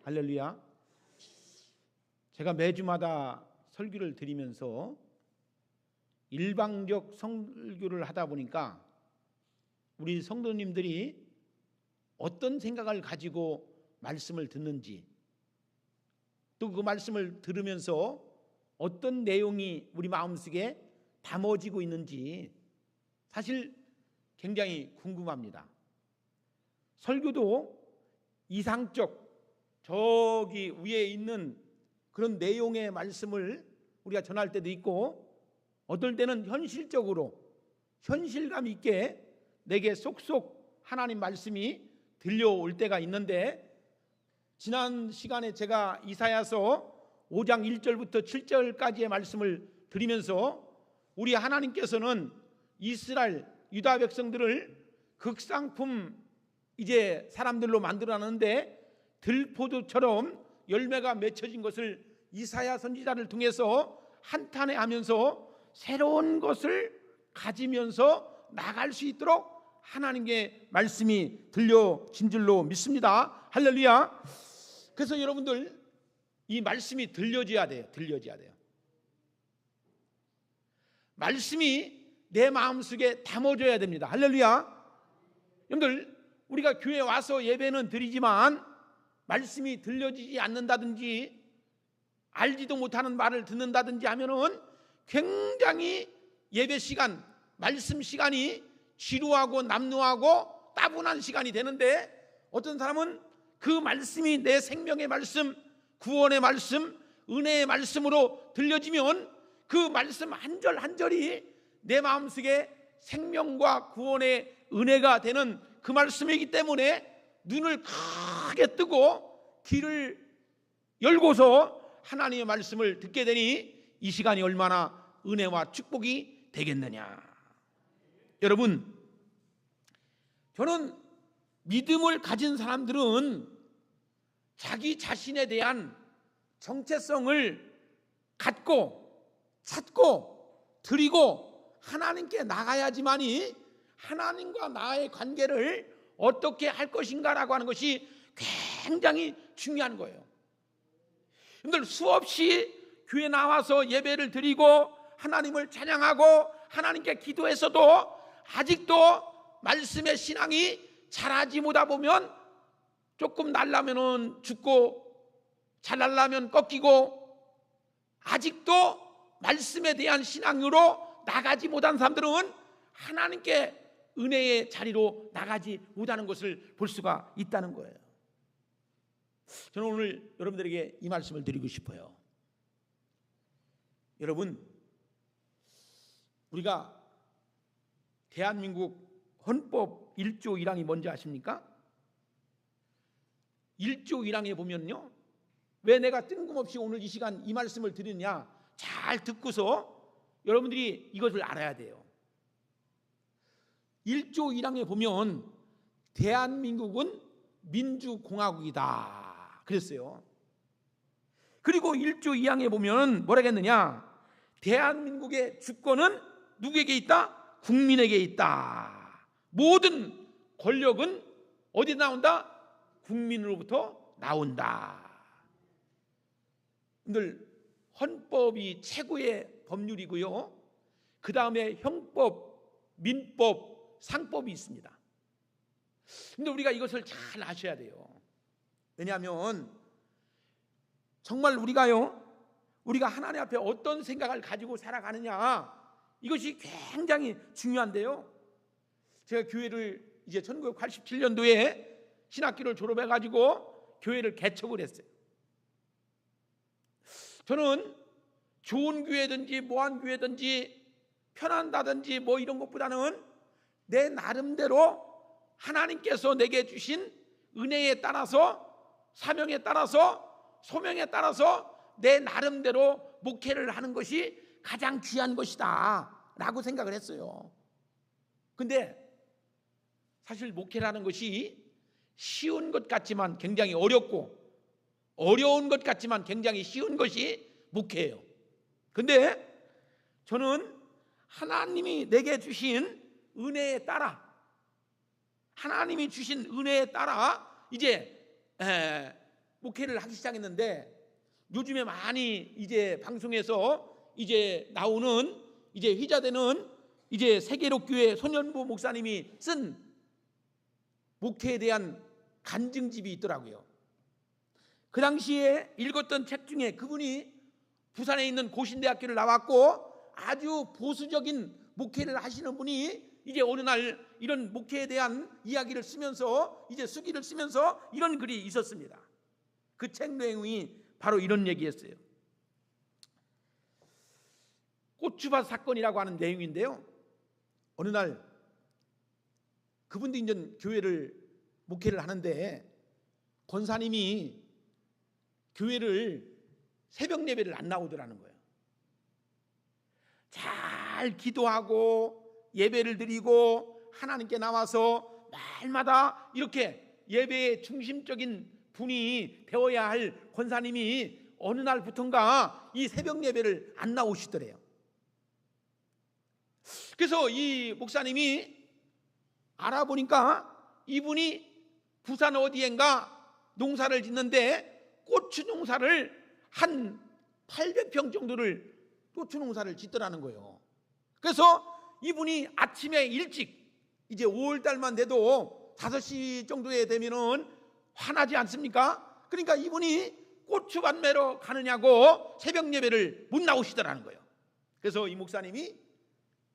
할렐루야. 제가 매주마다 설교를 드리면서 일방적 설교를 하다 보니까 우리 성도님들이 어떤 생각을 가지고 말씀을 듣는지, 또 그 말씀을 들으면서 어떤 내용이 우리 마음속에 담아지고 있는지 사실 굉장히 궁금합니다. 설교도 이상적, 저기 위에 있는 그런 내용의 말씀을 우리가 전할 때도 있고, 어떨 때는 현실적으로 현실감 있게 내게 쏙쏙 하나님 말씀이 들려올 때가 있는데, 지난 시간에 제가 이사야서 5장 1절부터 7절까지의 말씀을 드리면서 우리 하나님께서는 이스라엘 유다 백성들을 극상품 이제 사람들로 만들어놨는데 들포도처럼 열매가 맺혀진 것을 이사야 선지자를 통해서 한탄해하면서 새로운 것을 가지면서 나갈 수 있도록 하나님의 말씀이 들려진 줄로 믿습니다. 할렐루야. 그래서 여러분들 이 말씀이 들려져야 돼요. 들려져야 돼요. 말씀이 내 마음속에 담아져야 됩니다. 할렐루야. 여러분들, 우리가 교회에 와서 예배는 드리지만 말씀이 들려지지 않는다든지 알지도 못하는 말을 듣는다든지 하면은 굉장히 예배 시간, 말씀 시간이 지루하고 남루하고 따분한 시간이 되는데, 어떤 사람은 그 말씀이 내 생명의 말씀, 구원의 말씀, 은혜의 말씀으로 들려지면 그 말씀 한 절 한 절이 내 마음속에 생명과 구원의 은혜가 되는 그 말씀이기 때문에 눈을 크게 뜨고 귀를 열고서 하나님의 말씀을 듣게 되니 이 시간이 얼마나 은혜와 축복이 되겠느냐. 여러분, 저는 믿음을 가진 사람들은 자기 자신에 대한 정체성을 갖고 찾고 드리고 하나님께 나가야지만이 하나님과 나의 관계를 어떻게 할 것인가라고 하는 것이 굉장히 중요한 거예요. 여러분들, 수없이 교회 나와서 예배를 드리고 하나님을 찬양하고 하나님께 기도해서도 아직도 말씀의 신앙이 자라지 못하다 보면 조금 날라면은 죽고 잘날라면 꺾이고, 아직도 말씀에 대한 신앙으로 나가지 못한 사람들은 하나님께 은혜의 자리로 나가지 못하는 것을 볼 수가 있다는 거예요. 저는 오늘 여러분들에게 이 말씀을 드리고 싶어요. 여러분, 우리가 대한민국 헌법 1조 1항이 뭔지 아십니까? 1조 1항에 보면요, 왜 내가 뜬금없이 오늘 이 시간 이 말씀을 드리느냐, 잘 듣고서 여러분들이 이것을 알아야 돼요. 1조 1항에 보면 대한민국은 민주공화국이다 그랬어요. 그리고 1조 2항에 보면 뭐라겠느냐, 대한민국의 주권은 누구에게 있다? 국민에게 있다. 모든 권력은 어디 나온다? 국민으로부터 나온다. 늘 헌법이 최고의 법률이고요, 그 다음에 형법, 민법, 상법이 있습니다. 근데 우리가 이것을 잘 아셔야 돼요. 왜냐하면 정말 우리가 하나님 앞에 어떤 생각을 가지고 살아가느냐, 이것이 굉장히 중요한데요. 제가 교회를 이제 1987년도에 신학기를 졸업해가지고 교회를 개척을 했어요. 저는 좋은 교회든지 뭐한 교회든지 편한다든지 뭐 이런 것보다는 내 나름대로 하나님께서 내게 주신 은혜에 따라서, 사명에 따라서, 소명에 따라서 내 나름대로 목회를 하는 것이 가장 귀한 것이다 라고 생각을 했어요. 근데 사실 목회라는 것이 쉬운 것 같지만 굉장히 어렵고, 어려운 것 같지만 굉장히 쉬운 것이 목회예요. 근데 저는 하나님이 내게 주신 은혜에 따라, 하나님이 주신 은혜에 따라 이제 목회를 하기 시작했는데 요즘에 많이 이제 방송에서 이제 나오는 이제 휘자되는 이제 세계록교회 손현보 목사님이 쓴 목회에 대한 간증집이 있더라고요. 그 당시에 읽었던 책 중에 그분이 부산에 있는 고신대학교를 나왔고 아주 보수적인 목회를 하시는 분이 이제 어느 날 이런 목회에 대한 이야기를 쓰면서 이제 수기를 쓰면서 이런 글이 있었습니다. 그 책 내용이 바로 이런 얘기였어요. 고추밭 사건이라고 하는 내용인데요. 어느 날 그분도 이제 교회를 목회를 하는데 권사님이 교회를 새벽 예배를 안 나오더라는 거예요. 잘 기도하고 예배를 드리고 하나님께 나와서 날마다 이렇게 예배의 중심적인 분이 되어야 할 권사님이 어느 날부턴가 이 새벽 예배를 안 나오시더래요. 그래서 이 목사님이 알아보니까 이분이 부산 어디엔가 농사를 짓는데 고추 농사를 한 800평 정도를 고추 농사를 짓더라는 거예요. 그래서 이분이 아침에 일찍 이제 5월달만 돼도 5시 정도에 되면은 화나지 않습니까? 그러니까 이분이 고추밭 매러 가느냐고 새벽 예배를 못 나오시더라는 거예요. 그래서 이 목사님이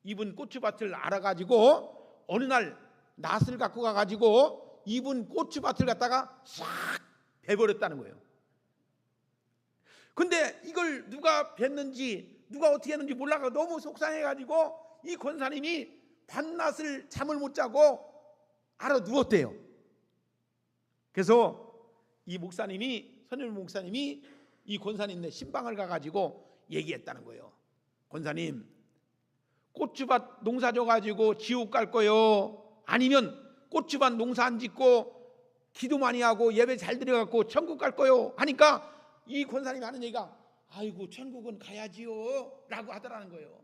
이분 고추밭을 알아가지고 어느 날 낫을 갖고 가가지고 이분 고추밭을 갖다가 싹 베버렸다는 거예요. 근데 이걸 누가 뱄는지 누가 어떻게 했는지 몰라서 너무 속상해가지고 이 권사님이 밤낮을 잠을 못 자고 알아 누웠대요. 그래서 이 목사님이 선임 목사님이 이 권사님네 신방을 가가지고 얘기했다는 거예요. 권사님, 고추밭 농사 져가지고 지옥 갈 거요? 아니면 고추밭 농사 안 짓고 기도 많이 하고 예배 잘 드려갖고 천국 갈 거요? 하니까 이 권사님이 하는 얘기가 아이고 천국은 가야지요 라고 하더라는 거예요.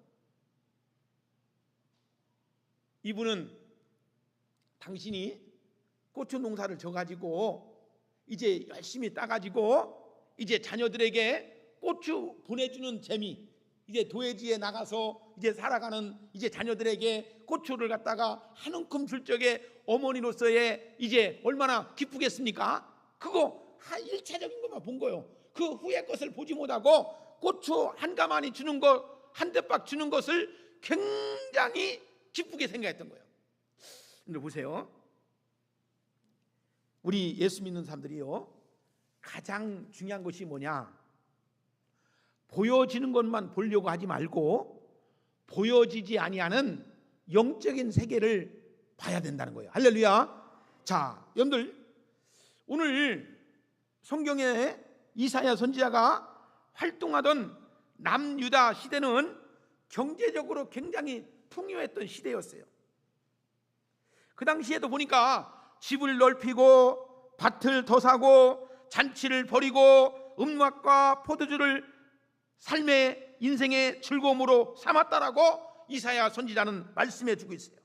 이분은 당신이 고추 농사를 져가지고 이제 열심히 따가지고 이제 자녀들에게 고추 보내주는 재미, 이제 도회지에 나가서 이제 살아가는 이제 자녀들에게 고추를 갖다가 한 움큼 줄 적에 어머니로서의 이제 얼마나 기쁘겠습니까? 그거 한 1차적인 것만 본 거예요. 그 후의 것을 보지 못하고 고추 한 가마니 주는 것, 한 대박 주는 것을 굉장히 기쁘게 생각했던 거예요. 근데 보세요. 우리 예수 믿는 사람들이요, 가장 중요한 것이 뭐냐? 보여지는 것만 보려고 하지 말고 보여지지 아니하는 영적인 세계를 봐야 된다는 거예요. 할렐루야. 자, 여러분들 오늘 성경에 이사야 선지자가 활동하던 남유다 시대는 경제적으로 굉장히 풍요했던 시대였어요. 그 당시에도 보니까 집을 넓히고 밭을 더 사고 잔치를 벌이고 음악과 포도주를 삶의 인생의 즐거움으로 삼았다라고 이사야 선지자는 말씀해 주고 있어요.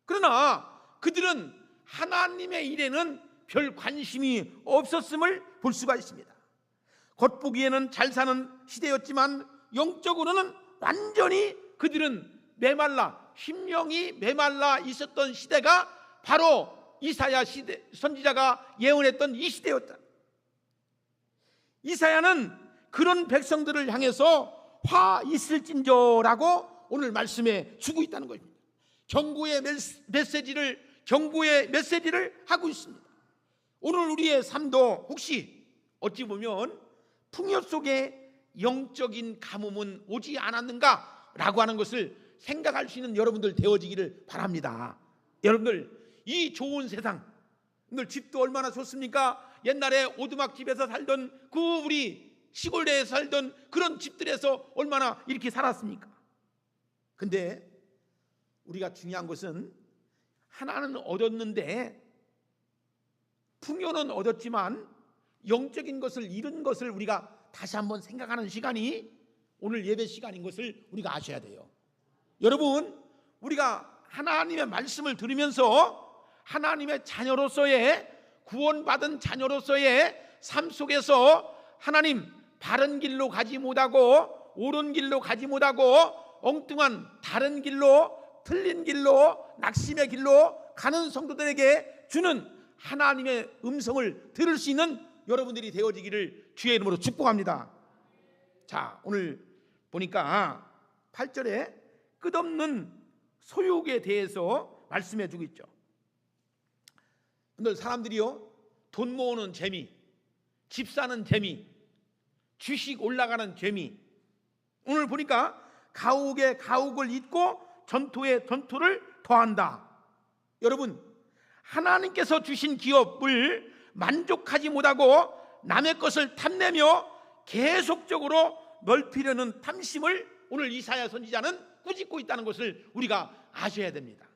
그러나 그들은 하나님의 일에는 별 관심이 없었음을 볼 수가 있습니다. 겉보기에는 잘 사는 시대였지만 영적으로는 완전히 그들은 메말라, 심령이 메말라 있었던 시대가 바로 이사야 시대, 선지자가 예언했던 이 시대였다. 이사야는 그런 백성들을 향해서 화 있을진저라고 오늘 말씀해 주고 있다는 것입니다. 경고의 메시지를 하고 있습니다. 오늘 우리의 삶도 혹시 어찌 보면 풍요 속에 영적인 가뭄은 오지 않았는가라고 하는 것을 생각할 수 있는 여러분들 되어지기를 바랍니다. 여러분들, 이 좋은 세상, 오늘 집도 얼마나 좋습니까? 옛날에 오두막집에서 살던 그 우리 시골대에 살던 그런 집들에서 얼마나 이렇게 살았습니까? 근데 우리가 중요한 것은 하나는 얻었는데 풍요는 얻었지만 영적인 것을 잃은 것을 우리가 다시 한번 생각하는 시간이 오늘 예배 시간인 것을 우리가 아셔야 돼요. 여러분, 우리가 하나님의 말씀을 들으면서 하나님의 자녀로서의 구원받은 자녀로서의 삶 속에서 하나님 바른 길로 가지 못하고 옳은 길로 가지 못하고 엉뚱한 다른 길로 틀린 길로 낙심의 길로 가는 성도들에게 주는 하나님의 음성을 들을 수 있는 여러분들이 되어지기를 주의 이름으로 축복합니다. 자, 오늘 보니까 8절에 끝없는 소욕에 대해서 말씀해 주고 있죠. 오늘 사람들이요, 돈 모으는 재미, 집 사는 재미, 주식 올라가는 재미, 오늘 보니까 가옥에 가옥을 잇고 전투에 전투를 더한다. 여러분, 하나님께서 주신 기업을 만족하지 못하고 남의 것을 탐내며 계속적으로 넓히려는 탐심을 오늘 이사야 선지자는 꾸짖고 있다는 것을 우리가 아셔야 됩니다.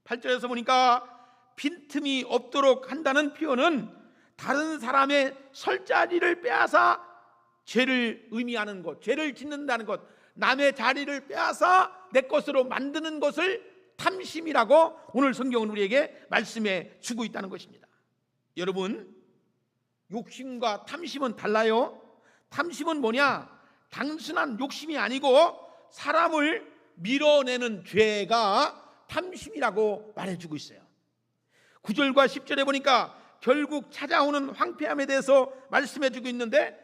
8절에서 보니까 빈틈이 없도록 한다는 표현은 다른 사람의 설 자리를 빼앗아 죄를 의미하는 것, 죄를 짓는다는 것, 남의 자리를 빼앗아 내 것으로 만드는 것을 탐심이라고 오늘 성경은 우리에게 말씀해 주고 있다는 것입니다. 여러분, 욕심과 탐심은 달라요. 탐심은 뭐냐? 단순한 욕심이 아니고 사람을 밀어내는 죄가 탐심이라고 말해주고 있어요. 9절과 10절에 보니까 결국 찾아오는 황폐함에 대해서 말씀해주고 있는데,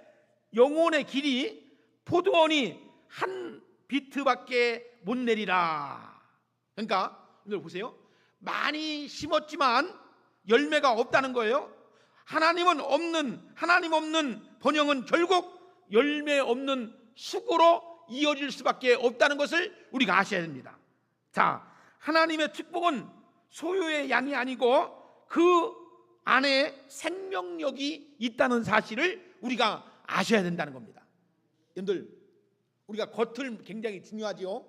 영혼의 길이 포도원이 한 비트밖에 못 내리라. 그러니까 여러분 보세요, 많이 심었지만 열매가 없다는 거예요. 하나님 없는 번영은 결국 열매 없는 숲으로 이어질 수밖에 없다는 것을 우리가 아셔야 됩니다. 자, 하나님의 축복은 소유의 양이 아니고 그 안에 생명력이 있다는 사실을 우리가 아셔야 된다는 겁니다. 여러분들, 우리가 겉을 굉장히 중요하죠.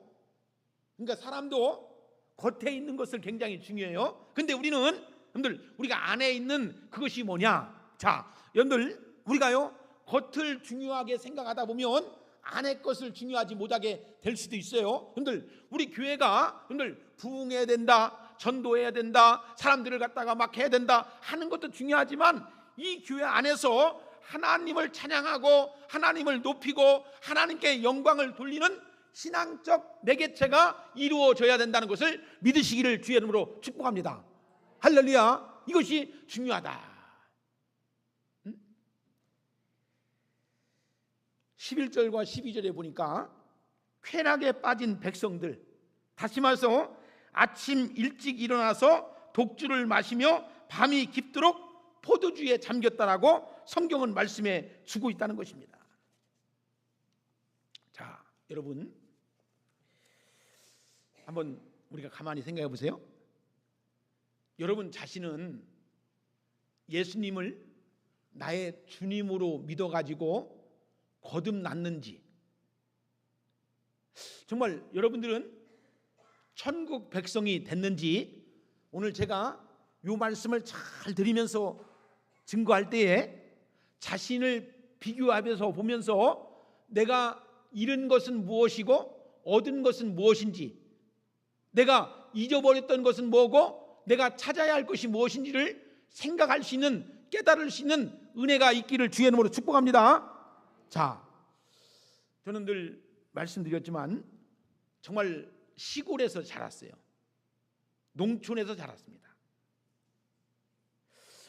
그러니까 사람도 겉에 있는 것을 굉장히 중요해요. 근데 우리는 여러분들, 우리가 안에 있는 그것이 뭐냐? 자, 여러분들, 우리가요 겉을 중요하게 생각하다 보면 안의 것을 중요하지 못하게 될 수도 있어요. 여러분들, 우리 교회가 여러분들 부흥해야 된다, 전도해야 된다, 사람들을 갖다가 막 해야 된다 하는 것도 중요하지만 이 교회 안에서 하나님을 찬양하고 하나님을 높이고 하나님께 영광을 돌리는 신앙적 매개체가 이루어져야 된다는 것을 믿으시기를 주의 이름으로 축복합니다. 할렐루야. 이것이 중요하다. 11절과 12절에 보니까 쾌락에 빠진 백성들, 다시 말해서 아침 일찍 일어나서 독주를 마시며 밤이 깊도록 포도주에 잠겼다라고 성경은 말씀해 주고 있다는 것입니다. 자, 여러분, 한번 우리가 가만히 생각해 보세요. 여러분 자신은 예수님을 나의 주님으로 믿어가지고 거듭났는지, 정말 여러분들은 천국 백성이 됐는지, 오늘 제가 이 말씀을 잘 들으면서 증거할 때에 자신을 비교하면서 보면서 내가 잃은 것은 무엇이고 얻은 것은 무엇인지, 내가 잊어버렸던 것은 뭐고 내가 찾아야 할 것이 무엇인지를 생각할 수 있는, 깨달을 수 있는 은혜가 있기를 주의 이름으로 축복합니다. 자, 저는 늘 말씀드렸지만 정말 시골에서 자랐어요. 농촌에서 자랐습니다.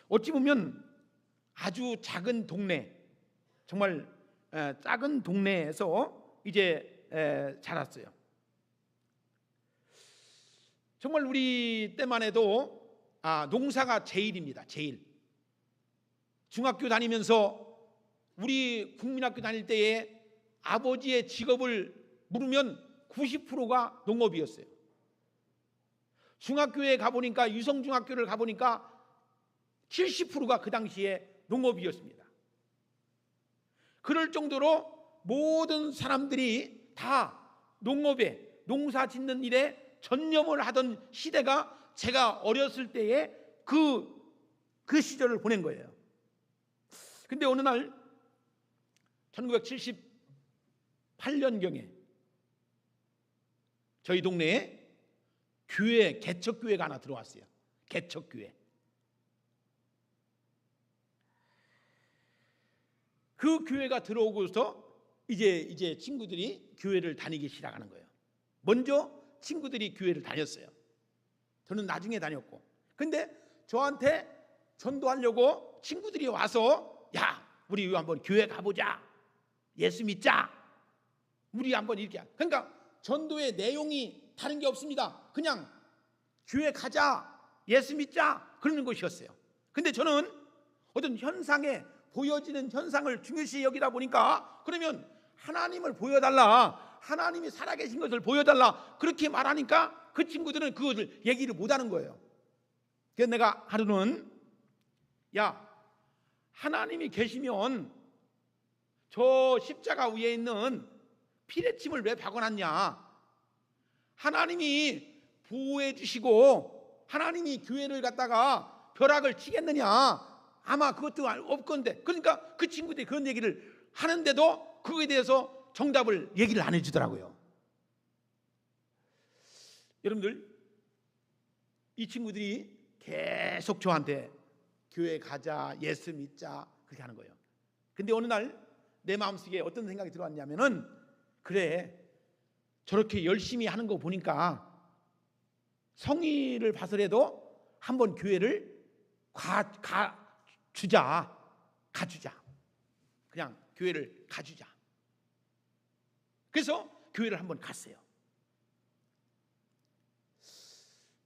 어찌 보면 아주 작은 동네, 정말 작은 동네에서 이제 자랐어요. 정말 우리 때만 해도 농사가 제일입니다. 제일. 중학교 다니면서 우리 국민학교 다닐 때에 아버지의 직업을 물으면 90%가 농업이었어요. 중학교에 가보니까, 유성중학교를 가보니까 70%가 그 당시에 농업이었습니다. 그럴 정도로 모든 사람들이 다 농업에, 농사 짓는 일에 전념을 하던 시대가 제가 어렸을 때에 그 시절을 보낸 거예요. 근데 어느 날 1978년경에 저희 동네에 교회, 개척교회가 하나 들어왔어요. 개척교회. 그 교회가 들어오고서 이제 친구들이 교회를 다니기 시작하는 거예요. 먼저 친구들이 교회를 다녔어요. 저는 나중에 다녔고. 근데 저한테 전도하려고 친구들이 와서, 야, 우리 한번 교회 가보자. 예수 믿자. 우리 한번 이렇게. 그러니까 전도의 내용이 다른 게 없습니다. 그냥 교회 가자. 예수 믿자. 그러는 것이었어요. 근데 저는 어떤 현상에, 보여지는 현상을 중요시 여기다 보니까, 그러면 하나님을 보여달라, 하나님이 살아계신 것을 보여달라, 그렇게 말하니까 그 친구들은 그것을 얘기를 못하는 거예요. 그래서 내가 하루는, 야, 하나님이 계시면 저 십자가 위에 있는 피레침을 왜 박아놨냐? 하나님이 보호해 주시고 하나님이 교회를 갖다가 벼락을 치겠느냐? 아마 그것도 없건데. 그러니까 그 친구들이 그런 얘기를 하는데도 그거에 대해서 정답을 얘기를 안 해주더라고요. 여러분들, 이 친구들이 계속 저한테 교회 가자, 예수 믿자, 그렇게 하는 거예요. 근데 어느 날 내 마음속에 어떤 생각이 들어왔냐면은, 그래, 저렇게 열심히 하는 거 보니까 성의를 봐서라도 한번 교회를 가주자. 그냥 교회를 가주자. 그래서 교회를 한번 갔어요.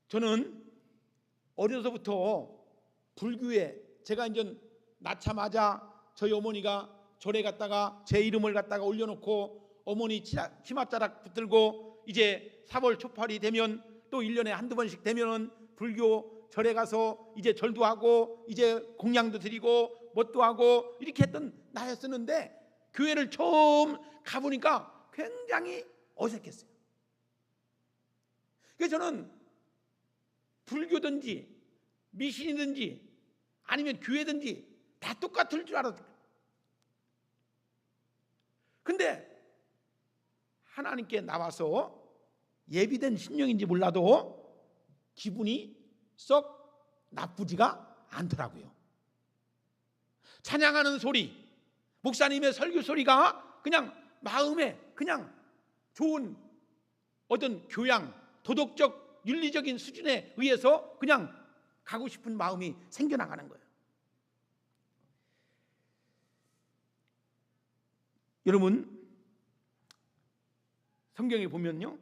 저는 어려서부터 불교에, 제가 이제 낳자마자 저희 어머니가 절에 갔다가 제 이름을 갖다가 올려놓고 어머니 치맛자락 붙들고 이제 4월 초팔이 되면 또 1년에 한두 번씩 되면은 불교 절에 가서 이제 절도 하고 이제 공양도 드리고 뭣도 하고 이렇게 했던 나였었는데, 교회를 처음 가보니까 굉장히 어색했어요. 그래서 저는 불교든지 미신이든지 아니면 교회든지 다 똑같을 줄 알았어요. 근데 하나님께 나와서 예비된 신령인지 몰라도 기분이 썩 나쁘지가 않더라고요. 찬양하는 소리, 목사님의 설교 소리가 그냥 마음에 그냥 좋은 어떤 교양, 도덕적, 윤리적인 수준에 의해서 그냥 가고 싶은 마음이 생겨나가는 거예요. 여러분, 성경에 보면요,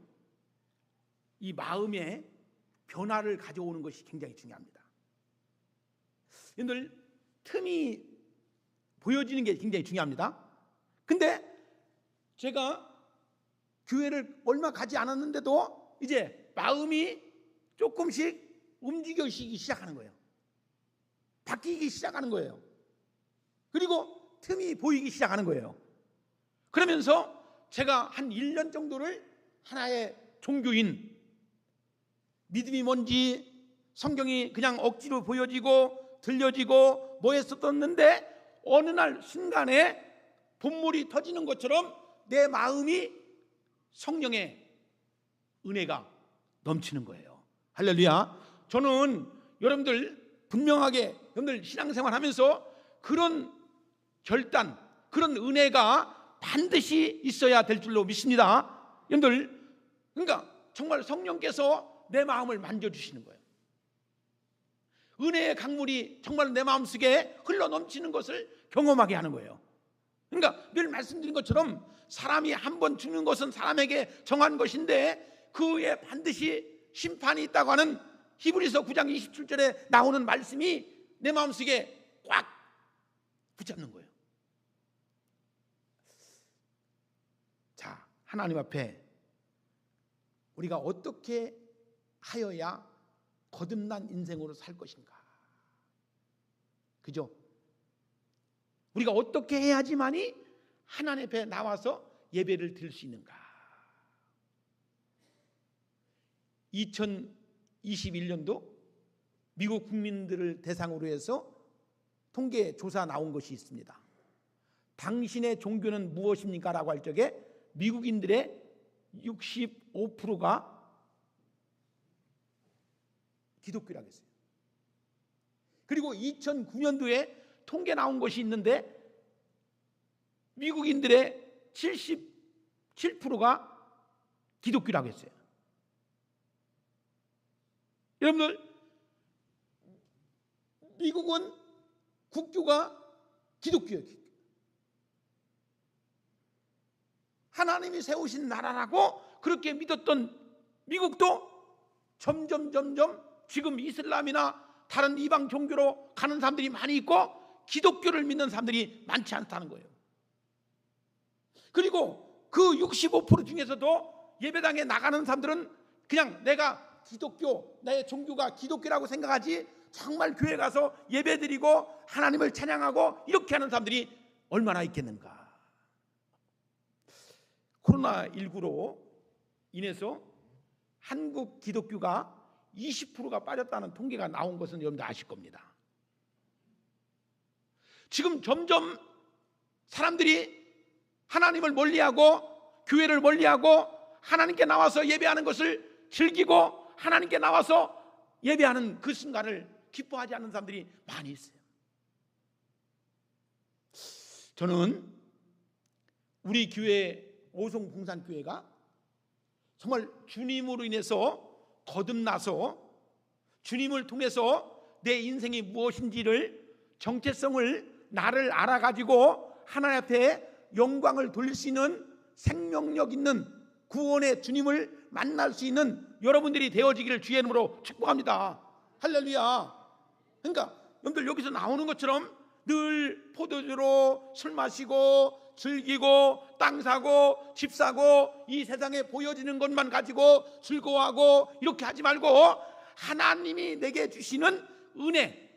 이 마음의 변화를 가져오는 것이 굉장히 중요합니다. 여러분들, 틈이 보여지는 게 굉장히 중요합니다. 근데 제가 교회를 얼마 가지 않았는데도 이제 마음이 조금씩 움직여지기 시작하는 거예요. 바뀌기 시작하는 거예요. 그리고 틈이 보이기 시작하는 거예요. 그러면서 제가 한 1년 정도를 하나의 종교인, 믿음이 뭔지 성경이 그냥 억지로 보여지고 들려지고 뭐 했었는데, 어느 날 순간에 본물이 터지는 것처럼 내 마음이 성령의 은혜가 넘치는 거예요. 할렐루야. 저는 여러분들 분명하게, 여러분들 신앙생활 하면서 그런 결단, 그런 은혜가 반드시 있어야 될 줄로 믿습니다. 여러분들, 그러니까 정말 성령께서 내 마음을 만져주시는 거예요. 은혜의 강물이 정말 내 마음속에 흘러넘치는 것을 경험하게 하는 거예요. 그러니까 늘 말씀드린 것처럼 사람이 한 번 죽는 것은 사람에게 정한 것인데 그 후에 반드시 심판이 있다고 하는 히브리서 9장 27절에 나오는 말씀이 내 마음속에 꽉 붙잡는 거예요. 자, 하나님 앞에 우리가 어떻게 하여야 거듭난 인생으로 살 것인가? 그죠? 우리가 어떻게 해야지만이 하나님 앞에 나와서 예배를 드릴 수 있는가? 2021년도 미국 국민들을 대상으로 해서 통계 조사 나온 것이 있습니다. 당신의 종교는 무엇입니까? 라고 할 적에 미국인들의 65%가 기독교라고 했어요. 그리고 2009년도에 통계 나온 것이 있는데 미국인들의 77%가 기독교라고 했어요. 여러분들, 미국은 국교가 기독교예요. 하나님이 세우신 나라라고 그렇게 믿었던 미국도 점점 지금 이슬람이나 다른 이방 종교로 가는 사람들이 많이 있고 기독교를 믿는 사람들이 많지 않다는 거예요. 그리고 그 65% 중에서도 예배당에 나가는 사람들은 그냥 내가 기독교, 나의 종교가 기독교라고 생각하지 정말 교회 가서 예배드리고 하나님을 찬양하고 이렇게 하는 사람들이 얼마나 있겠는가. 코로나19로 인해서 한국 기독교가 20%가 빠졌다는 통계가 나온 것은 여러분들 아실 겁니다. 지금 점점 사람들이 하나님을 멀리하고 교회를 멀리하고 하나님께 나와서 예배하는 것을 즐기고 하나님께 나와서 예배하는 그 순간을 기뻐하지 않는 사람들이 많이 있어요. 저는 우리 교회 오송봉산교회가 정말 주님으로 인해서 거듭나서 주님을 통해서 내 인생이 무엇인지를 정체성을 나를 알아가지고 하나님 앞에 영광을 돌릴 수 있는 생명력 있는 구원의 주님을 만날 수 있는 여러분들이 되어지기를 주의 이름으로 축복합니다. 할렐루야. 그러니까 여러분들 여기서 나오는 것처럼 늘 포도주로 술 마시고 즐기고 땅 사고 집 사고 이 세상에 보여지는 것만 가지고 즐거워하고 이렇게 하지 말고 하나님이 내게 주시는 은혜,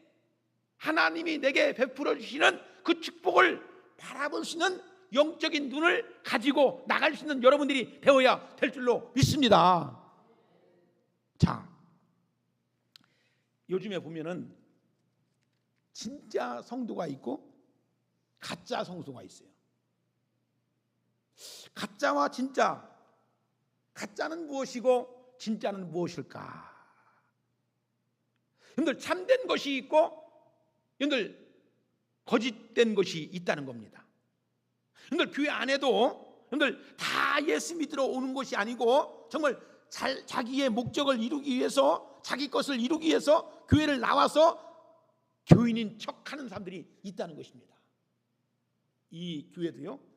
하나님이 내게 베풀어 주시는 그 축복을 바라볼 수 있는 영적인 눈을 가지고 나갈 수 있는 여러분들이 되어야 될 줄로 믿습니다. 자, 요즘에 보면은 진짜 성도가 있고 가짜 성도가 있어요. 가짜와 진짜, 가짜는 무엇이고 진짜는 무엇일까? 여러분들, 참된 것이 있고 여러분들 거짓된 것이 있다는 겁니다. 여러분들, 교회 안에도 여러분들 다 예수 믿으러 오는 것이 아니고 정말 자기의 목적을 이루기 위해서, 자기 것을 이루기 위해서 교회를 나와서 교인인 척하는 사람들이 있다는 것입니다. 이 교회도요,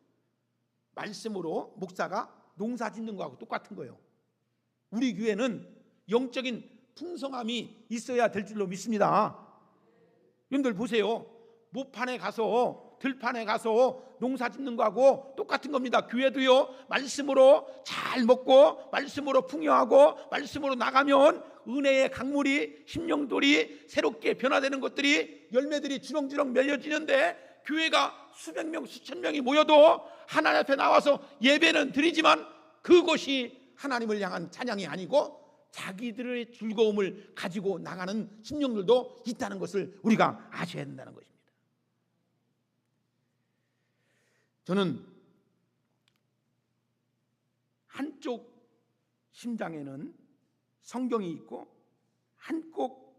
말씀으로 목사가 농사 짓는 거하고 똑같은 거예요. 우리 교회는 영적인 풍성함이 있어야 될 줄로 믿습니다. 여러분들 보세요. 모판에 가서 들판에 가서 농사 짓는 거하고 똑같은 겁니다. 교회도요, 말씀으로 잘 먹고 말씀으로 풍요하고 말씀으로 나가면 은혜의 강물이, 심령돌이 새롭게 변화되는 것들이, 열매들이 주렁주렁 맺어지는데, 교회가 수백 명 수천 명이 모여도 하나님 앞에 나와서 예배는 드리지만 그것이 하나님을 향한 찬양이 아니고 자기들의 즐거움을 가지고 나가는 심령들도 있다는 것을 우리가 아셔야 된다는 것입니다. 저는 한쪽 심장에는 성경이 있고 한쪽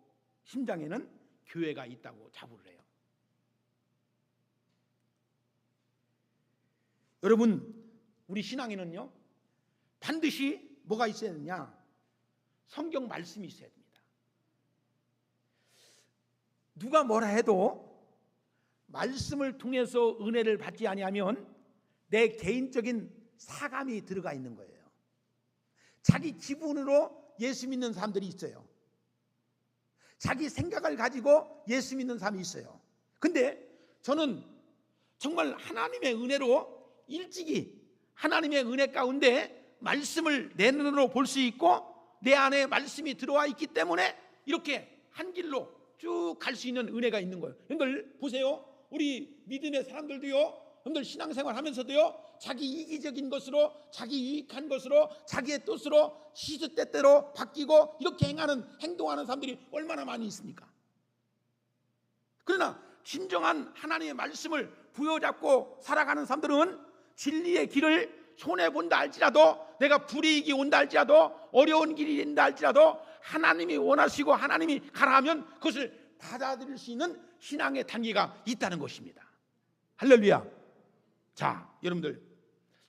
심장에는 교회가 있다고 자부를 해요. 여러분, 우리 신앙에는요 반드시 뭐가 있어야 되냐? 성경 말씀이 있어야 됩니다. 누가 뭐라 해도 말씀을 통해서 은혜를 받지 아니하면 내 개인적인 사감이 들어가 있는 거예요. 자기 기분으로 예수 믿는 사람들이 있어요. 자기 생각을 가지고 예수 믿는 사람이 있어요. 근데 저는 정말 하나님의 은혜로 일찍이 하나님의 은혜 가운데 말씀을 내 눈으로 볼 수 있고 내 안에 말씀이 들어와 있기 때문에 이렇게 한 길로 쭉 갈 수 있는 은혜가 있는 거예요. 여러분들 보세요. 우리 믿음의 사람들도요, 여러분들 신앙생활 하면서도요, 자기 이기적인 것으로, 자기 유익한 것으로, 자기의 뜻으로 시시때때로 바뀌고 이렇게 행동하는 사람들이 얼마나 많이 있습니까? 그러나 진정한 하나님의 말씀을 부여잡고 살아가는 사람들은 진리의 길을 손해본다 할지라도, 내가 불이익이 온다 할지라도, 어려운 길이 된다 할지라도 하나님이 원하시고 하나님이 가라 하면 그것을 받아들일 수 있는 신앙의 단계가 있다는 것입니다. 할렐루야. 자, 여러분들,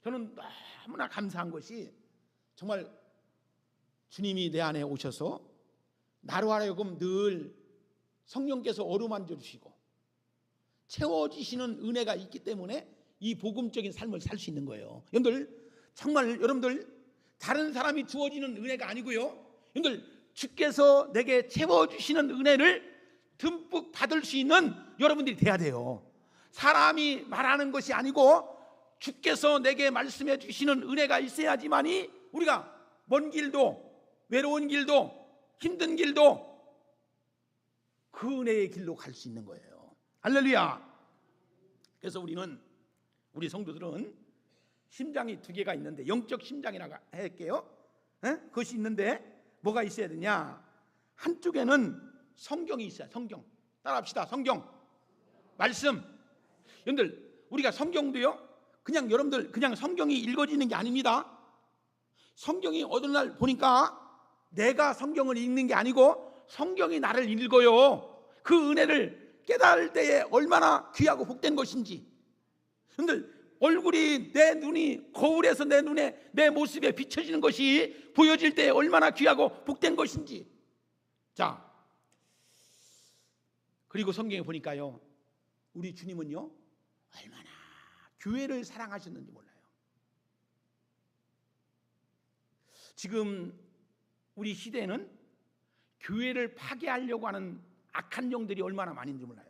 저는 너무나 감사한 것이 정말 주님이 내 안에 오셔서 나로 하여금 늘 성령께서 어루만져 주시고 채워주시는 은혜가 있기 때문에 이 복음적인 삶을 살 수 있는 거예요. 여러분들, 정말 여러분들, 다른 사람이 주어지는 은혜가 아니고요, 여러분들, 주께서 내게 채워주시는 은혜를 듬뿍 받을 수 있는 여러분들이 돼야 돼요. 사람이 말하는 것이 아니고 주께서 내게 말씀해 주시는 은혜가 있어야지만이 우리가 먼 길도, 외로운 길도, 힘든 길도 그 은혜의 길로 갈 수 있는 거예요. 할렐루야. 그래서 우리 성도들은 심장이 두 개가 있는데, 영적 심장이라고 할게요. 그것이 있는데 뭐가 있어야 되냐? 한쪽에는 성경이 있어요. 성경. 따라합시다. 성경. 말씀. 여러분들, 우리가 성경도요, 그냥 여러분들 그냥 성경이 읽어지는 게 아닙니다. 성경이 어느 날 보니까 내가 성경을 읽는 게 아니고 성경이 나를 읽어요. 그 은혜를 깨달을 때에 얼마나 귀하고 복된 것인지. 여러분들, 얼굴이, 내 눈이 거울에서 내 눈에, 내 모습에 비춰지는 것이 보여질 때 얼마나 귀하고 복된 것인지. 자, 그리고 성경에 보니까요, 우리 주님은요 얼마나 교회를 사랑하셨는지 몰라요. 지금 우리 시대에는 교회를 파괴하려고 하는 악한 영들이 얼마나 많은지 몰라요.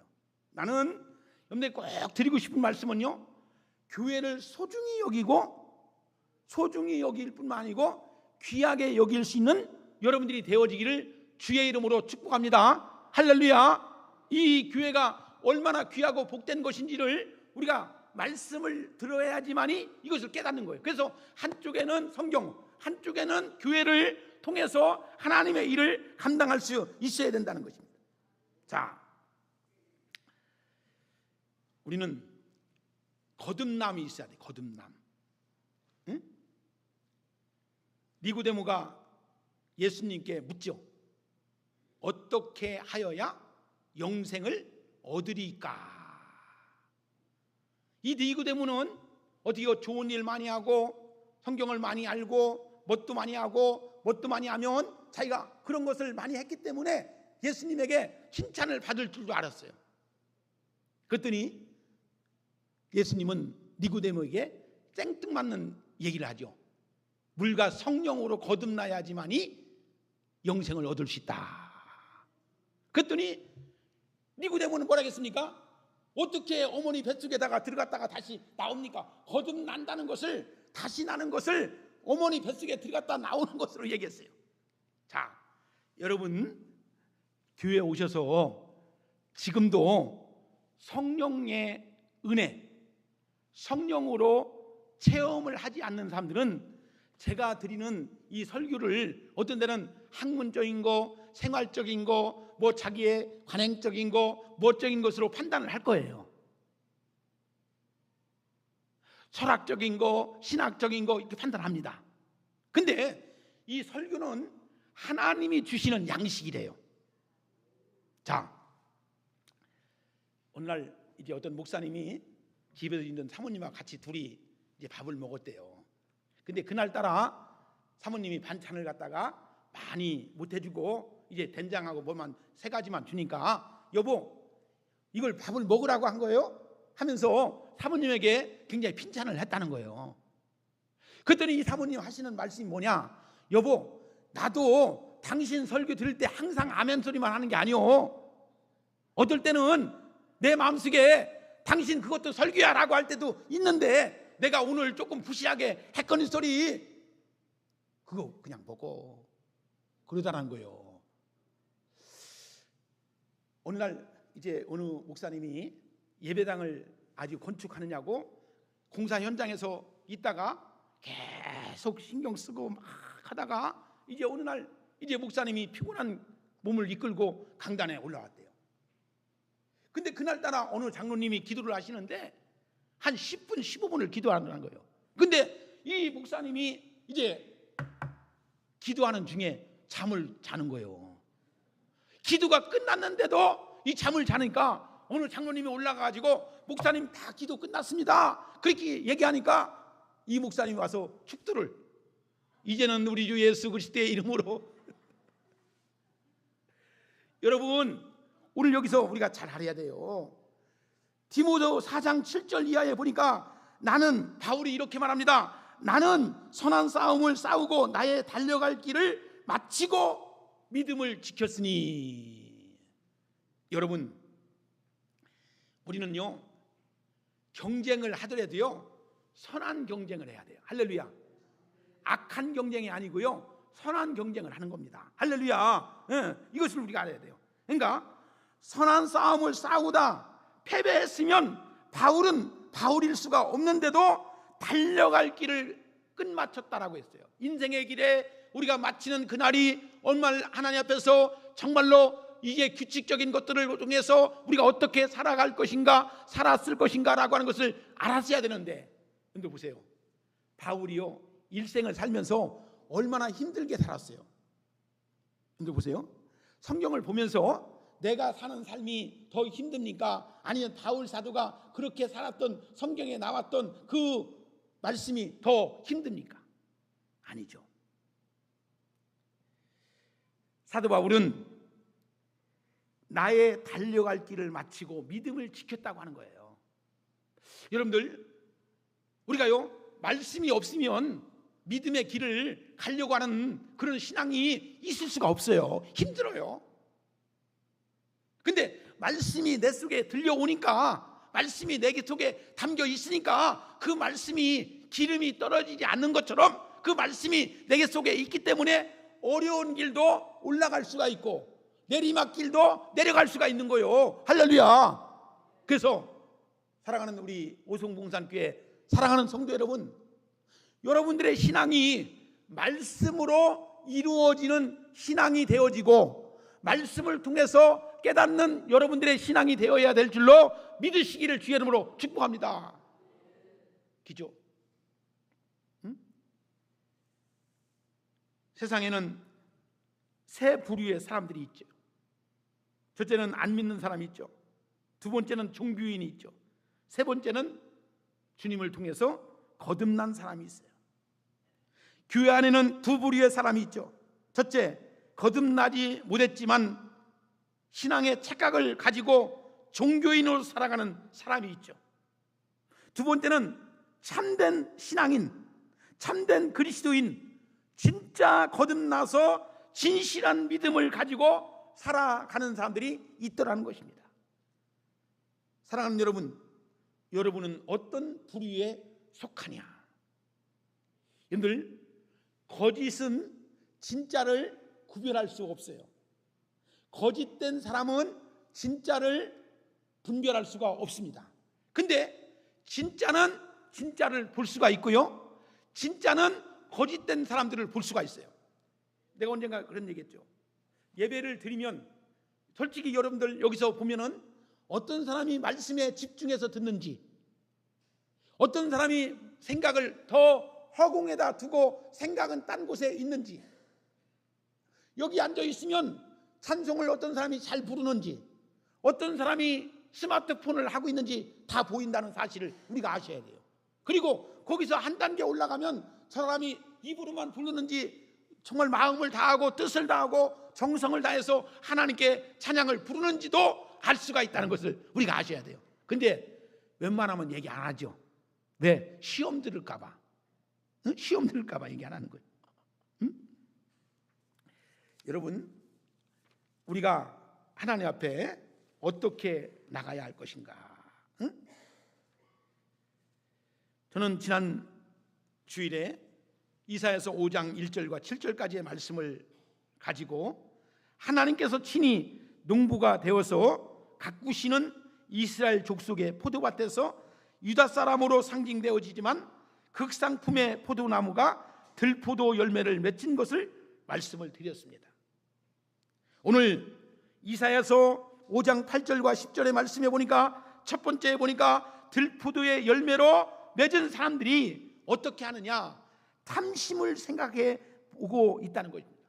나는 여러분들 꼭 드리고 싶은 말씀은요, 교회를 소중히 여길 뿐만 아니고 귀하게 여길 수 있는 여러분들이 되어지기를 주의 이름으로 축복합니다. 할렐루야. 이 교회가 얼마나 귀하고 복된 것인지를 우리가 말씀을 들어야지만이 이것을 깨닫는 거예요. 그래서 한쪽에는 성경, 한쪽에는 교회를 통해서 하나님의 일을 감당할 수 있어야 된다는 것입니다. 자, 우리는 거듭남이 있어야 돼. 거듭남. 응? 니고데모가 예수님께 묻죠. 어떻게 하여야 영생을 얻으리까? 이 니고데모는 어떻게 좋은 일 많이 하고 성경을 많이 알고 뭣도 많이 하고 뭣도 많이 하면 자기가 그런 것을 많이 했기 때문에 예수님에게 칭찬을 받을 줄도 알았어요. 그랬더니 예수님은 니고데모에게 생뚱맞는 얘기를 하죠. 물과 성령으로 거듭나야지만이 영생을 얻을 수 있다. 그랬더니 니고데모는 뭐라 했습니까? 어떻게 어머니 뱃속에다가 들어갔다가 다시 나옵니까? 거듭난다는 것을, 다시 나는 것을 어머니 뱃속에 들어갔다 나오는 것으로 얘기했어요. 자, 여러분, 교회에 오셔서 지금도 성령의 은혜, 성령으로 체험을 하지 않는 사람들은 제가 드리는 이 설교를 어떤 데는 학문적인 거, 생활적인 거, 뭐 자기의 관행적인 거, 뭐적인 것으로 판단을 할 거예요. 철학적인 거, 신학적인 거 이렇게 판단합니다. 근데 이 설교는 하나님이 주시는 양식이래요. 자, 어느 날 이제 어떤 목사님이 집에서 있는 사모님과 같이 둘이 이제 밥을 먹었대요. 근데 그날따라 사모님이 반찬을 갖다가 많이 못 해주고 이제 된장하고 뭐만 세 가지만 주니까 여보 이걸 밥을 먹으라고 한 거예요? 하면서 사모님에게 굉장히 칭찬을 했다는 거예요. 그랬더니 이 사모님 하시는 말씀이 뭐냐? 여보 나도 당신 설교 들을 때 항상 아멘 소리만 하는 게 아니오. 어떨 때는 내 마음속에 당신 그것도 설교야 라고 할 때도 있는데 내가 오늘 조금 부시하게 했거니 소리 그거 그냥 먹어 그러다라는 거예요. 어느 날 이제 어느 목사님이 예배당을 아주 건축하느냐고 공사 현장에서 있다가 계속 신경 쓰고 막 하다가 이제 어느 날 이제 목사님이 피곤한 몸을 이끌고 강단에 올라왔대요. 근데 그날따라 어느 장로님이 기도를 하시는데 한 10분 15분을 기도하는 거예요. 근데 이 목사님이 이제 기도하는 중에 잠을 자는 거예요. 기도가 끝났는데도 이 잠을 자니까 어느 장로님이 올라가가지고 목사님 다 기도 끝났습니다. 그렇게 얘기하니까 이 목사님이 와서 축도를, 이제는 우리 주 예수 그리스도의 이름으로 여러분, 오늘 여기서 우리가 잘 알아야 돼요. 디모데 4장 7절 이하에 보니까 나는, 바울이 이렇게 말합니다. 나는 선한 싸움을 싸우고 나의 달려갈 길을 마치고 믿음을 지켰으니. 여러분, 우리는요 경쟁을 하더라도요 선한 경쟁을 해야 돼요. 할렐루야. 악한 경쟁이 아니고요 선한 경쟁을 하는 겁니다. 할렐루야. 이것을 우리가 알아야 돼요. 그러니까 선한 싸움을 싸우다 패배했으면 바울은 바울일 수가 없는데도 달려갈 길을 끝마쳤다라고 했어요. 인생의 길에 우리가 마치는 그날이 정말 하나님 앞에서 정말로 이게 규칙적인 것들을 통해서 우리가 어떻게 살아갈 것인가, 살았을 것인가라고 하는 것을 알았어야 되는데, 근데 보세요, 바울이요 일생을 살면서 얼마나 힘들게 살았어요. 근데 보세요, 성경을 보면서 내가 사는 삶이 더 힘듭니까? 아니면 바울 사도가 그렇게 살았던, 성경에 나왔던 그 말씀이 더 힘듭니까? 아니죠. 사도 바울은 나의 달려갈 길을 마치고 믿음을 지켰다고 하는 거예요. 여러분들, 우리가요 말씀이 없으면 믿음의 길을 가려고 하는 그런 신앙이 있을 수가 없어요. 힘들어요. 근데 말씀이 내 속에 들려오니까, 말씀이 내 속에 담겨 있으니까 그 말씀이 기름이 떨어지지 않는 것처럼 그 말씀이 내 속에 있기 때문에 어려운 길도 올라갈 수가 있고 내리막길도 내려갈 수가 있는 거예요. 할렐루야. 그래서 사랑하는 우리 오송봉산교회 사랑하는 성도 여러분, 여러분들의 신앙이 말씀으로 이루어지는 신앙이 되어지고 말씀을 통해서 깨닫는 여러분들의 신앙이 되어야 될 줄로 믿으시기를 주의 이름으로 축복합니다. 기죠? 세상에는 세 부류의 사람들이 있죠. 첫째는 안 믿는 사람이 있죠. 두 번째는 종교인이 있죠. 세 번째는 주님을 통해서 거듭난 사람이 있어요. 교회 안에는 두 부류의 사람이 있죠. 첫째, 거듭나지 못했지만 신앙의 착각을 가지고 종교인으로 살아가는 사람이 있죠. 두 번째는 참된 신앙인, 참된 그리스도인, 진짜 거듭나서 진실한 믿음을 가지고 살아가는 사람들이 있더라는 것입니다. 사랑하는 여러분, 여러분은 어떤 부류에 속하냐? 여러분들, 거짓은 진짜를 구별할 수 없어요. 거짓된 사람은 진짜를 분별할 수가 없습니다. 근데 진짜는 진짜를 볼 수가 있고요, 진짜는 거짓된 사람들을 볼 수가 있어요. 내가 언젠가 그런 얘기했죠. 예배를 드리면 솔직히 여러분들 여기서 보면은 어떤 사람이 말씀에 집중해서 듣는지, 어떤 사람이 생각을 더 허공에다 두고 생각은 딴 곳에 있는지, 여기 앉아 있으면 찬송을 어떤 사람이 잘 부르는지, 어떤 사람이 스마트폰을 하고 있는지 다 보인다는 사실을 우리가 아셔야 돼요. 그리고 거기서 한 단계 올라가면 저 사람이 입으로만 부르는지 정말 마음을 다하고 뜻을 다하고 정성을 다해서 하나님께 찬양을 부르는지도 알 수가 있다는 것을 우리가 아셔야 돼요. 근데 웬만하면 얘기 안 하죠. 왜? 시험 들을까 봐. 시험 들을까 봐 얘기 안 하는 거예요. 여러분, 우리가 하나님 앞에 어떻게 나가야 할 것인가? 저는 지난 주일에 이사야서 5장 1절과 7절까지의 말씀을 가지고 하나님께서 친히 농부가 되어서 가꾸시는 이스라엘 족속의 포도밭에서 유다 사람으로 상징되어지지만 극상품의 포도나무가 들포도 열매를 맺힌 것을 말씀을 드렸습니다. 오늘 이사야서 5장 8절과 10절의 말씀에 보니까 첫 번째에 보니까 들포도의 열매로 맺은 사람들이 어떻게 하느냐? 탐심을 생각해 보고 있다는 것입니다.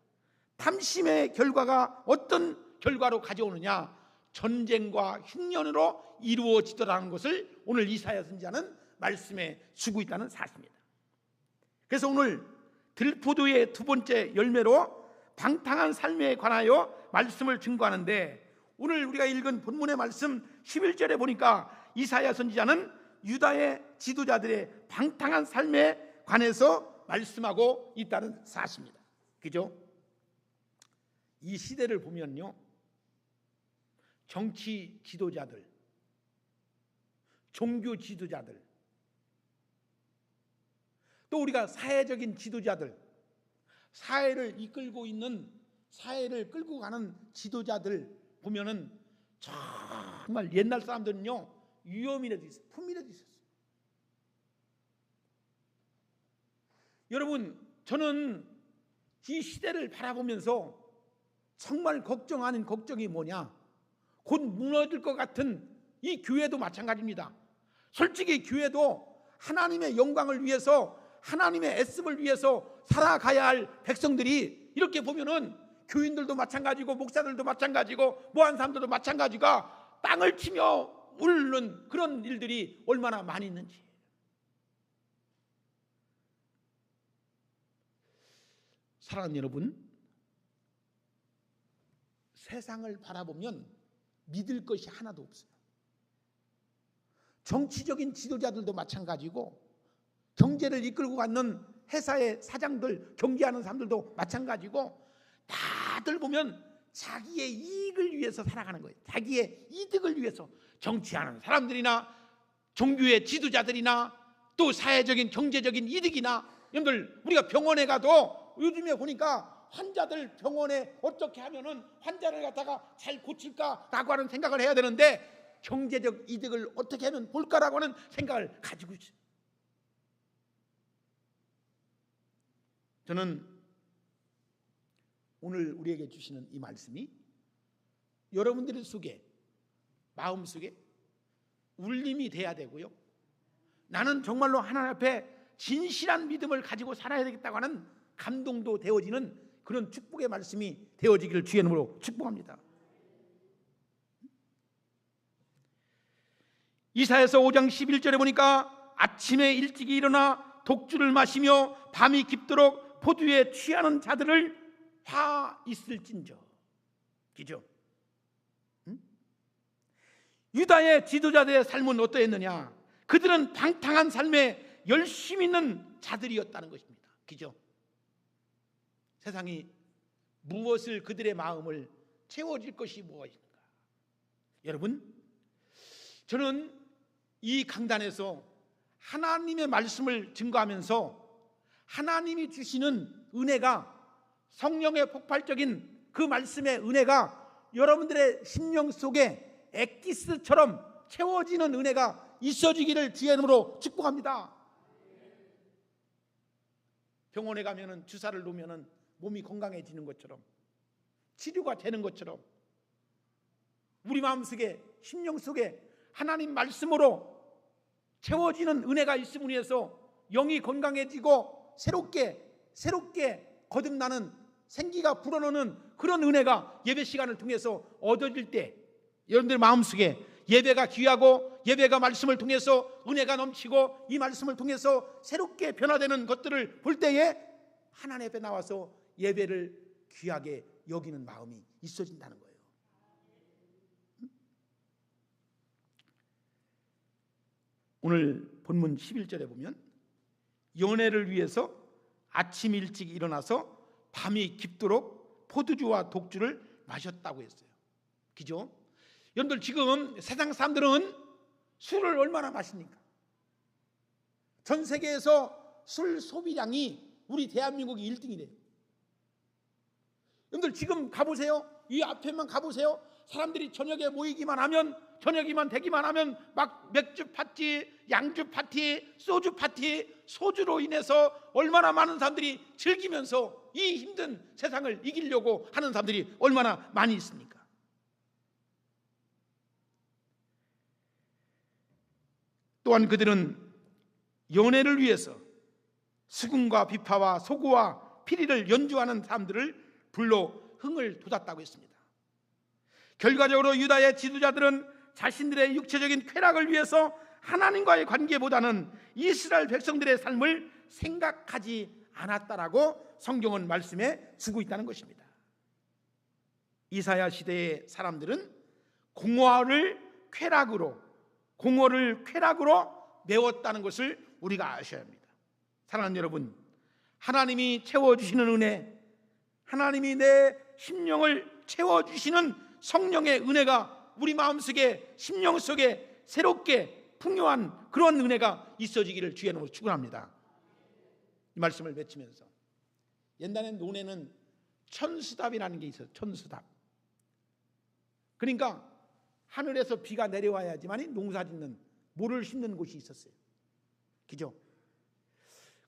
탐심의 결과가 어떤 결과로 가져오느냐? 전쟁과 흉년으로 이루어지더라는 것을 오늘 이사야 선지자는 말씀에 주고 있다는 사실입니다. 그래서 오늘 들포도의 두 번째 열매로 방탕한 삶에 관하여 말씀을 증거하는데, 오늘 우리가 읽은 본문의 말씀 11절에 보니까 이사야 선지자는 유다의 지도자들의 방탕한 삶에 관해서 말씀하고 있다는 사실입니다. 그죠? 이 시대를 보면요, 정치 지도자들, 종교 지도자들, 또 우리가 사회적인 지도자들, 사회를 이끌고 있는, 사회를 끌고 가는 지도자들 보면은 정말 옛날 사람들은요, 위험이라도 있어요, 품이라도 있었어요. 여러분, 저는 이 시대를 바라보면서 정말 걱정 아닌 걱정이 뭐냐, 곧 무너질 것 같은 이 교회도 마찬가지입니다. 솔직히 교회도 하나님의 영광을 위해서, 하나님의 애씀을 위해서 살아가야 할 백성들이, 이렇게 보면은 교인들도 마찬가지고 목사들도 마찬가지고 뭐한 사람들도 마찬가지가 땅을 치며 울는 그런 일들이 얼마나 많이 있는지. 사랑하는 여러분, 세상을 바라보면 믿을 것이 하나도 없어요. 정치적인 지도자들도 마찬가지고, 경제를 이끌고 가는 회사의 사장들, 경제하는 사람들도 마찬가지고, 다들 보면 자기의 이익을 위해서 살아가는 거예요. 자기의 이득을 위해서. 정치하는 사람들이나 종교의 지도자들이나 또 사회적인 경제적인 이득이나, 여러분들 우리가 병원에 가도 요즘에 보니까 환자들 병원에 어떻게 하면은 환자를 갖다가 잘 고칠까라고 하는 생각을 해야 되는데, 경제적 이득을 어떻게 하면 볼까라고 하는 생각을 가지고 있어요. 저는 오늘 우리에게 주시는 이 말씀이 여러분들 속에, 마음 속에 울림이 돼야 되고요, 나는 정말로 하나님 앞에 진실한 믿음을 가지고 살아야 되겠다고 하는 감동도 되어지는 그런 축복의 말씀이 되어지기를 주의 이름으로 축복합니다. 이사야서 5장 11절에 보니까 아침에 일찍이 일어나 독주를 마시며 밤이 깊도록 포도에 취하는 자들을 화 있을진저. 그죠? 유다의 지도자들의 삶은 어떠했느냐? 그들은 방탕한 삶에 열심히 있는 자들이었다는 것입니다. 그죠? 세상이 무엇을, 그들의 마음을 채워질 것이 무엇인가? 여러분, 저는 이 강단에서 하나님의 말씀을 증거하면서 하나님이 주시는 은혜가, 성령의 폭발적인 그 말씀의 은혜가 여러분들의 심령 속에 엑기스처럼 채워지는 은혜가 있어지기를 주의 이름으로 축복합니다. 병원에 가면은 주사를 놓으면은 몸이 건강해지는 것처럼, 치료가 되는 것처럼, 우리 마음속에, 심령 속에 하나님 말씀으로 채워지는 은혜가 있음으로 해서 영이 건강해지고 새롭게 거듭나는, 생기가 불어넣는 그런 은혜가 예배 시간을 통해서 얻어질 때, 여러분들 마음속에 예배가 귀하고 예배가 말씀을 통해서 은혜가 넘치고 이 말씀을 통해서 새롭게 변화되는 것들을 볼 때에 하나님 앞에 나와서 예배를 귀하게 여기는 마음이 있어진다는 거예요. 오늘 본문 11절에 보면 연회를 위해서 아침 일찍 일어나서 밤이 깊도록 포도주와 독주를 마셨다고 했어요. 그죠? 여러분들 지금 세상 사람들은 술을 얼마나 마십니까? 전 세계에서 술 소비량이 우리 대한민국이 1등이래요. 여러분들 지금 가보세요. 이 앞에만 가보세요. 사람들이 저녁에 모이기만 하면, 저녁이만 되기만 하면 막 맥주 파티, 양주 파티, 소주 파티, 소주로 인해서 얼마나 많은 사람들이 즐기면서 이 힘든 세상을 이기려고 하는 사람들이 얼마나 많이 있습니까? 또한 그들은 연애를 위해서 수금과 비파와 소고와 피리를 연주하는 사람들을 불러 흥을 돋았다고 했습니다. 결과적으로 유다의 지도자들은 자신들의 육체적인 쾌락을 위해서 하나님과의 관계보다는 이스라엘 백성들의 삶을 생각하지 않았다라고 성경은 말씀해 주고 있다는 것입니다. 이사야 시대의 사람들은 공허를 쾌락으로 메웠다는 것을 우리가 아셔야 합니다. 사랑하는 여러분, 하나님이 채워주시는 은혜, 하나님이 내 심령을 채워주시는 성령의 은혜가 우리 마음속에, 심령 속에 새롭게 풍요한 그런 은혜가 있어지기를 주의 이름으로 축원합니다. 이 말씀을 외치면서, 옛날에 논에는 천수답이라는 게 있어요. 천수답. 그러니까 하늘에서 비가 내려와야지만 농사 짓는, 모를 심는 곳이 있었어요. 그죠?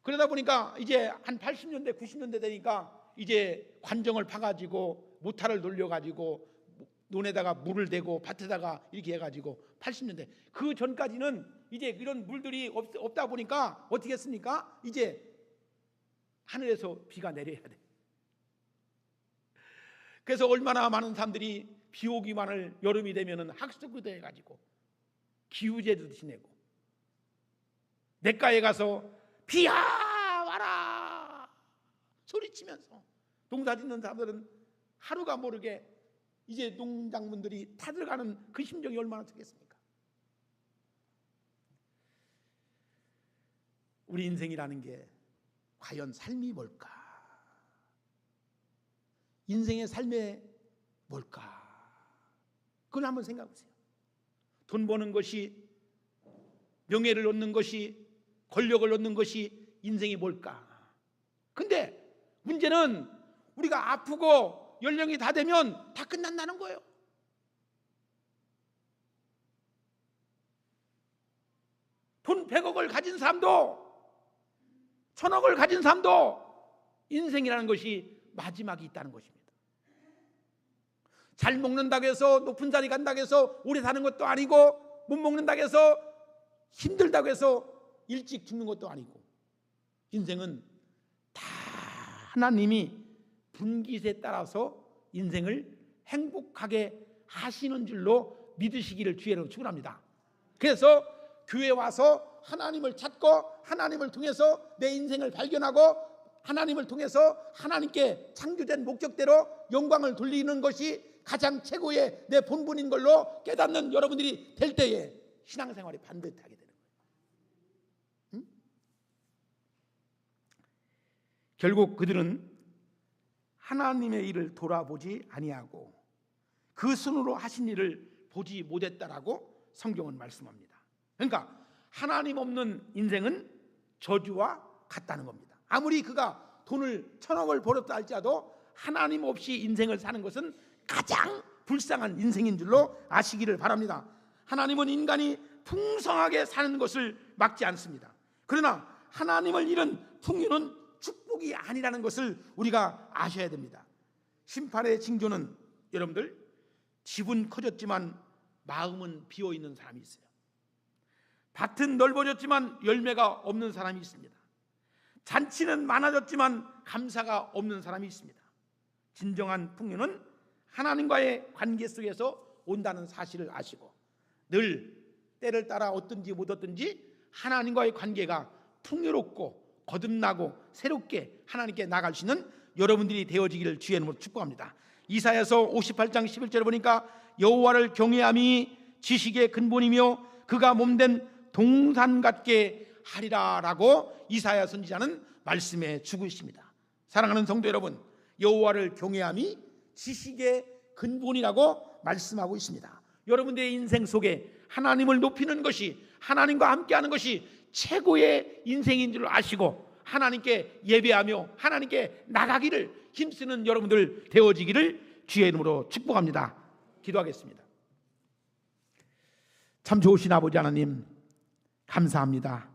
그러다 보니까 이제 한 80년대 90년대 되니까 이제 관정을 파가지고 모타를 돌려가지고 논에다가 물을 대고 밭에다가 이렇게 해가지고 80년대, 그 전까지는 이제 이런 물들이 없다 보니까 어떻게 했습니까? 이제 하늘에서 비가 내려야 돼. 그래서 얼마나 많은 사람들이 비 오기만을 여름이 되면은 학습구대 해가지고 기우제도 지내고, 냇가에 가서 비야 와라 소리치면서 농사 짓는 사람들은 하루가 모르게 이제 농작물들이 타들어가는 그 심정이 얼마나 좋겠습니까? 우리 인생이라는 게 과연 삶이 뭘까? 인생의 삶의 뭘까? 그걸 한번 생각해 보세요. 돈 버는 것이, 명예를 얻는 것이, 권력을 얻는 것이 인생이 뭘까? 근데 문제는 우리가 아프고 연령이 다 되면 다 끝난다는 거예요. 돈 100억을 가진 사람도, 1000억을 가진 사람도 인생이라는 것이 마지막이 있다는 것입니다. 잘 먹는다고 해서 높은 자리 간다고 해서 오래 사는 것도 아니고, 못 먹는다고 해서 힘들다고 해서 일찍 죽는 것도 아니고, 인생은 다 하나님이 분깃에 따라서 인생을 행복하게 하시는 줄로 믿으시기를 주의로 축원합니다. 그래서 교회 와서 하나님을 찾고 하나님을 통해서 내 인생을 발견하고 하나님을 통해서 하나님께 창조된 목적대로 영광을 돌리는 것이 가장 최고의 내 본분인 걸로 깨닫는 여러분들이 될 때에 신앙생활이 반듯하게 되는 거예요. 응? 결국 그들은 하나님의 일을 돌아보지 아니하고 그 손으로 하신 일을 보지 못했다라고 성경은 말씀합니다. 그러니까 하나님 없는 인생은 저주와 같다는 겁니다. 아무리 그가 돈을 1000억을 벌었다 할지라도 하나님 없이 인생을 사는 것은 가장 불쌍한 인생인 줄로 아시기를 바랍니다. 하나님은 인간이 풍성하게 사는 것을 막지 않습니다. 그러나 하나님을 잃은 풍요는 축복이 아니라는 것을 우리가 아셔야 됩니다. 심판의 징조는 여러분들, 집은 커졌지만 마음은 비어있는 사람이 있어요. 밭은 넓어졌지만 열매가 없는 사람이 있습니다. 잔치는 많아졌지만 감사가 없는 사람이 있습니다. 진정한 풍요는 하나님과의 관계 속에서 온다는 사실을 아시고, 늘 때를 따라 얻든지 못 얻든지 하나님과의 관계가 풍요롭고 거듭나고 새롭게 하나님께 나갈 수 있는 여러분들이 되어지기를 주의 이름으로 축복합니다. 이사야서 58장 11절에 보니까 여호와를 경외함이 지식의 근본이며 그가 몸된 동산 같게 하리라라고 이사야 선지자는 말씀해 주고 있습니다. 사랑하는 성도 여러분, 여호와를 경외함이 지식의 근본이라고 말씀하고 있습니다. 여러분들의 인생 속에 하나님을 높이는 것이, 하나님과 함께하는 것이 최고의 인생인 줄 아시고 하나님께 예배하며 하나님께 나가기를 힘쓰는 여러분들 되어지기를 주의 이름으로 축복합니다. 기도하겠습니다. 참 좋으신 아버지 하나님, 감사합니다.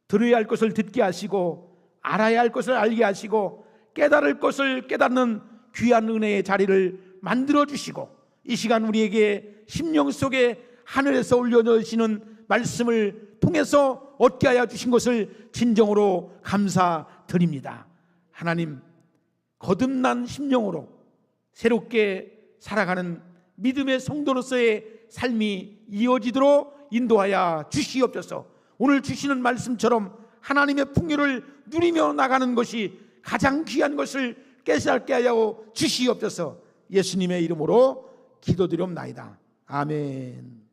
들어야 할 것을 듣게 하시고 알아야 할 것을 알게 하시고 깨달을 것을 깨닫는 귀한 은혜의 자리를 만들어 주시고, 이 시간 우리에게 심령 속에 하늘에서 올려주시는 말씀을 통해서 얻게 하여 주신 것을 진정으로 감사드립니다. 하나님, 거듭난 심령으로 새롭게 살아가는 믿음의 성도로서의 삶이 이어지도록 인도하여 주시옵소서. 오늘 주시는 말씀처럼 하나님의 풍요를 누리며 나가는 것이 가장 귀한 것을 깨닫게 하여 주시옵소서. 예수님의 이름으로 기도드리옵나이다. 아멘.